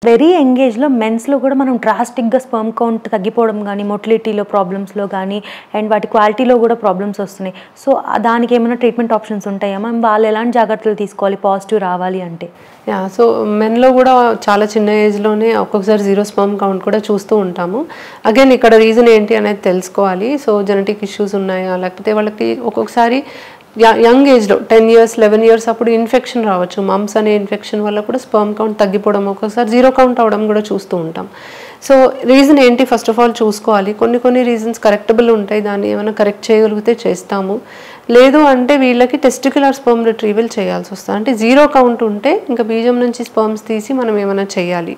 Very young ఏజ్లో మెన్స్లో కూడా మనం డ్రాస్టిక్గా స్పర్మ్ కౌంట్ తగ్గిపోవడం కానీ, మొటిలిటీలో ప్రాబ్లమ్స్లో కానీ అండ్ వాటి క్వాలిటీలో కూడా ప్రాబ్లమ్స్ వస్తున్నాయి. సో దానికి ఏమైనా ట్రీట్మెంట్ ఆప్షన్స్ ఉంటాయా మ్యామ్? వాళ్ళు ఎలాంటి జాగ్రత్తలు తీసుకోవాలి పాజిటివ్ రావాలి అంటే? యా, సో మెన్లో కూడా చాలా చిన్న ఏజ్లోనే ఒక్కొక్కసారి జీరో స్పర్మ్ కౌంట్ కూడా చూస్తూ ఉంటాము. అగైన్ ఇక్కడ రీజన్ ఏంటి అనేది తెలుసుకోవాలి. సో జెనెటిక్ ఇష్యూస్ ఉన్నాయా, లేకపోతే వాళ్ళకి ఒక్కొక్కసారి యంగ్ ఏజ్లో 10 years 11 years అప్పుడు ఇన్ఫెక్షన్ రావచ్చు. మమ్స్ అనే ఇన్ఫెక్షన్ వల్ల కూడా స్పర్మ్ కౌంట్ తగ్గిపోవడం, ఒక్కొక్కసారి జీరో కౌంట్ అవ్వడం కూడా చూస్తూ ఉంటాం. సో రీజన్ ఏంటి ఫస్ట్ ఆఫ్ ఆల్ చూసుకోవాలి. కొన్ని రీజన్స్ కరెక్టబుల్ ఉంటాయి, దాన్ని ఏమైనా కరెక్ట్ చేయగలిగితే చేస్తాము. లేదు అంటే వీళ్ళకి టెస్టిక్యులర్ స్పర్మ్ రిట్రీవల్ చేయాల్సి వస్తుంది. అంటే జీరో కౌంట్ ఉంటే ఇంకా బీజం నుంచి స్పర్మ్స్ తీసి మనం ఏమైనా చేయాలి.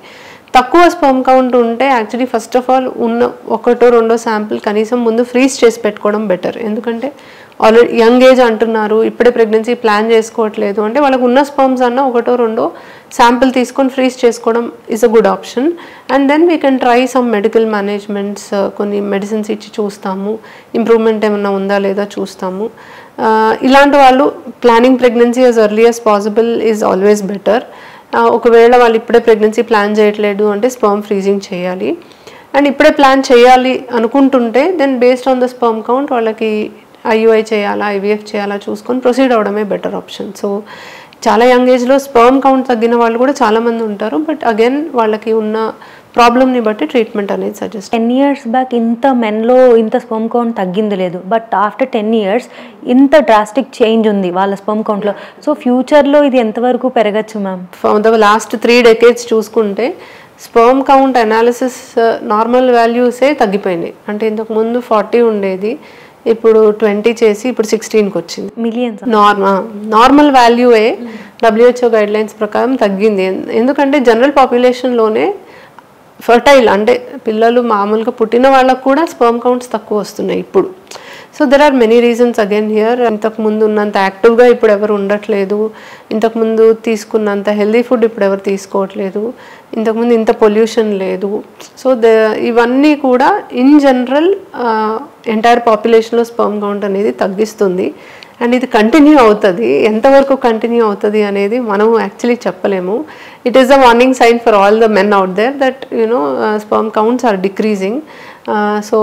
తక్కువ స్పర్మ్ కౌంట్ ఉంటే యాక్చువల్లీ ఫస్ట్ ఆఫ్ ఆల్ ఉన్న ఒకటో రెండో శాంపిల్ కనీసం ముందు ఫ్రీజ్ చేసి పెట్టుకోవడం బెటర్. ఎందుకంటే ఆల్రెడీ యంగ్ ఏజ్ అంటున్నారు, ఇప్పుడే ప్రెగ్నెన్సీ ప్లాన్ చేసుకోవట్లేదు అంటే వాళ్ళకు ఉన్న స్పర్మ్స్ అన్న ఒకటో రెండో శాంపిల్ తీసుకొని ఫ్రీజ్ చేసుకోవడం is a good option. And then we can try some medical managements, కొన్ని మెడిసిన్స్ ఇచ్చి చూస్తాము, ఇంప్రూవ్మెంట్ ఏమన్నా ఉందా లేదా చూస్తాము. ఇలాంటి వాళ్ళు planning pregnancy as early as possible is always better. ఒకవేళ వాళ్ళు ఇప్పుడే ప్రెగ్నెన్సీ ప్లాన్ చేయట్లేదు అంటే స్పర్మ్ ఫ్రీజింగ్ చేయాలి. అండ్ ఇప్పుడే ప్లాన్ చేయాలి అనుకుంటుంటే then based on the sperm count వాళ్ళకి IUI చేయాలా, IVF చేయాలా చూసుకొని ప్రొసీడ్ అవడమే బెటర్ ఆప్షన్. సో చాలా యంగ్ ఏజ్లో స్పర్మ్ కౌంట్ తగ్గిన వాళ్ళు కూడా చాలామంది ఉంటారు. బట్ అగైన్ వాళ్ళకి ఉన్న ప్రాబ్లమ్ని బట్టి ట్రీట్మెంట్ అనేది సజెస్ట్. 10 years బ్యాక్ ఇంత మెన్లో ఇంత స్పర్మ్ కౌంట్ తగ్గింది లేదు, బట్ ఆఫ్టర్ 10 years ఇంత డ్రాస్టిక్ చేంజ్ ఉంది వాళ్ళ స్పర్మ్ కౌంట్లో. సో ఫ్యూచర్లో ఇది ఎంతవరకు పెరగచ్చు ma'am? For the last 3 decades చూసుకుంటే స్పర్మ్ కౌంట్ అనాలిసిస్ నార్మల్ వాల్యూసే తగ్గిపోయినాయి. అంటే ఇంతకుముందు 40 ఉండేది, ఇప్పుడు 20 చేసి ఇప్పుడు 16కి వచ్చింది. మిలియన్స్ నార్మల్ వాల్యూఏ WHO గైడ్లైన్స్ ప్రకారం తగ్గింది. ఎందుకంటే జనరల్ పాపులేషన్లోనే ఫర్టైల్ అంటే పిల్లలు మామూలుగా పుట్టిన వాళ్ళకు కూడా స్పర్మ్ కౌంట్స్ తక్కువ వస్తున్నాయి ఇప్పుడు. So there are many reasons again here. ఇంతకుముందు ఉన్నంత యాక్టివ్గా ఇప్పుడు ఎవరు ఉండట్లేదు, ఇంతకుముందు తీసుకున్నంత హెల్దీ ఫుడ్ ఇప్పుడు ఎవరు తీసుకోవట్లేదు, ఇంతకుముందు ఇంత పొల్యూషన్ లేదు. సో ఇవన్నీ కూడా ఇన్ జనరల్ ఎంటైర్ పాపులేషన్లో స్పర్మ్ కౌంట్ అనేది తగ్గిస్తుంది. అండ్ ఇది కంటిన్యూ అవుతుంది. ఎంతవరకు కంటిన్యూ అవుతుంది అనేది మనం యాక్చువల్లీ చెప్పలేము. It is a warning sign for all the men out there that sperm counts are decreasing. So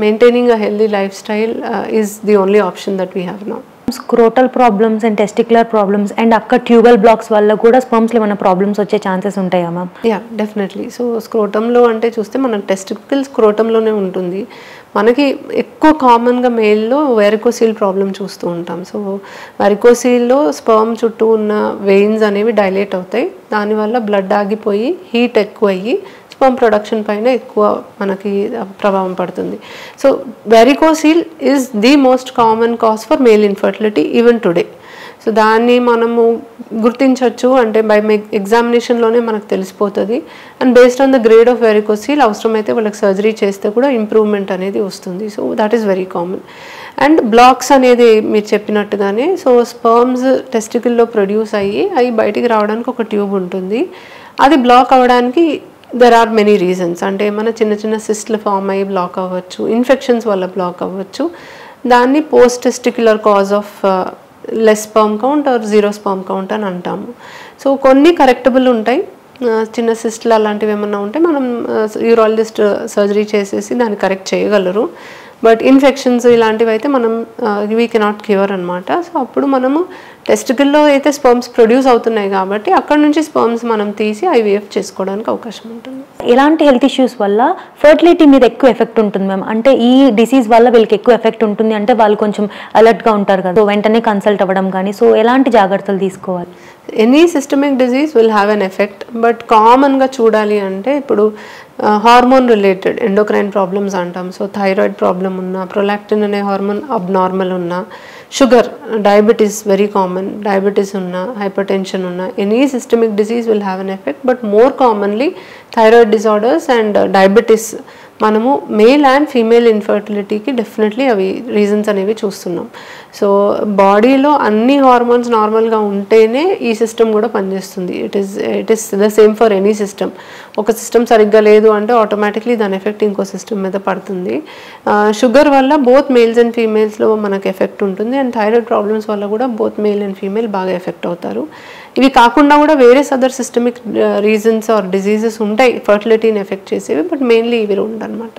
maintaining a healthy lifestyle is the only option that we have now. Scrotal problems and testicular problems and akka tubal blocks valla kuda sperms lo mana problems వచ్చే chances ఉంటాయా ma'am? Yeah, definitely. So scrotum లో అంటే చూస్తే మన testicle scrotum లోనే ఉంటుంది. మనకి ఎక్కువ కామన్గా మేల్లో వెరికోసీల్ ప్రాబ్లం చూస్తూ ఉంటాం. సో వెరికోసీల్లో స్పర్మ్ చుట్టూ ఉన్న వెయిన్స్ అనేవి డైలేట్ అవుతాయి, దానివల్ల బ్లడ్ ఆగిపోయి హీట్ ఎక్కువ అయ్యి స్పర్మ్ ప్రొడక్షన్ పైన ఎక్కువ మనకి ప్రభావం పడుతుంది. So varicocele is the most common cause for male infertility even today. So దాన్ని మనము గుర్తించవచ్చు అంటే బై ఎగ్జామినేషన్లోనే మనకు తెలిసిపోతుంది. And based on the grade of varicocele అవసరమైతే వాళ్ళకి సర్జరీ చేస్తే కూడా ఇంప్రూవ్మెంట్ అనేది వస్తుంది. So that is very common. And blocks అనేది మీరు చెప్పినట్టుగానే సో స్పర్మ్స్ టెస్టికల్లో ప్రొడ్యూస్ అయ్యి బయటికి రావడానికి ఒక ట్యూబ్ ఉంటుంది. అది బ్లాక్ అవ్వడానికి దెర్ ఆర్ మెనీ రీజన్స్. అంటే ఏమైనా చిన్న చిన్న సిస్ట్లు ఫామ్ అయ్యి బ్లాక్ అవ్వచ్చు, ఇన్ఫెక్షన్స్ వల్ల బ్లాక్ అవ్వచ్చు. దాన్ని post testicular cause of less sperm count or zero sperm count అని అంటాము. సో కొన్ని కరెక్టబుల్ ఉంటాయి, చిన్న సిస్ట్లు అలాంటివి ఏమన్నా ఉంటే మనం యూరాలజిస్ట్ సర్జరీ చేసేసి దాన్ని కరెక్ట్ చేయగలరు. బట్ ఇన్ఫెక్షన్స్ ఇలాంటివి అయితే మనం వీ కెనాట్ క్యూర్ అనమాట. సో అప్పుడు మనము టెస్టికల్లో అయితే స్పర్మ్స్ ప్రొడ్యూస్ అవుతున్నాయి కాబట్టి అక్కడ నుంచి స్పర్మ్స్ మనం తీసి IVF చేసుకోవడానికి అవకాశం ఉంటుంది. ఎలాంటి హెల్త్ ఇష్యూస్ వల్ల ఫర్టిలిటీ మీద ఎక్కువ ఎఫెక్ట్ ఉంటుంది మ్యామ్? అంటే ఈ డిసీజ్ వల్ల వీళ్ళకి ఎక్కువ ఎఫెక్ట్ ఉంటుంది అంటే వాళ్ళు కొంచెం అలర్ట్గా ఉంటారు కదా, సో వెంటనే కన్సల్ట్ అవ్వడం కానీ, సో ఎలాంటి జాగ్రత్తలు తీసుకోవాలి? Any systemic disease will have an effect. But కామన్గా చూడాలి అంటే ఇప్పుడు హార్మోన్ రిలేటెడ్ ఎండోక్రైన్ ప్రాబ్లమ్స్ అంటాం. సో థైరాయిడ్ ప్రాబ్లం ఉన్నా, ప్రొలాక్టిన్ అనే హార్మోన్ అబ్నార్మల్ ఉన్నా, sugar, diabetes very common, diabetes ఉన్నా, హైపర్ టెన్షన్ ఉన్నా, any systemic disease will have an effect. But more commonly thyroid disorders and diabetes మనము male and female ఇన్ఫర్టిలిటీకి definitely అవి reasons అనేవి చూస్తున్నాం. So బాడీలో అన్ని హార్మోన్స్ నార్మల్గా ఉంటేనే ఈ సిస్టమ్ కూడా పనిచేస్తుంది. It is the same for any system. ఒక సిస్టమ్ సరిగ్గా లేదు అంటే ఆటోమేటిక్లీ దాని ఎఫెక్ట్ ఇంకో సిస్టమ్ మీద పడుతుంది. షుగర్ వల్ల బోత్ మేల్స్ అండ్ ఫీమేల్స్లో మనకు ఎఫెక్ట్ ఉంటుంది. అండ్ థైరాయిడ్ ప్రాబ్లమ్స్ వల్ల కూడా బోత్ మేల్ అండ్ ఫీమేల్ బాగా ఎఫెక్ట్ అవుతారు. ఇవి కాకుండా కూడా వేరే other systemic reasons or diseases ఉంటాయి ఫర్టిలిటీని ఎఫెక్ట్ చేసేవి, బట్ మెయిన్లీ ఇవి రెండు అనమాట.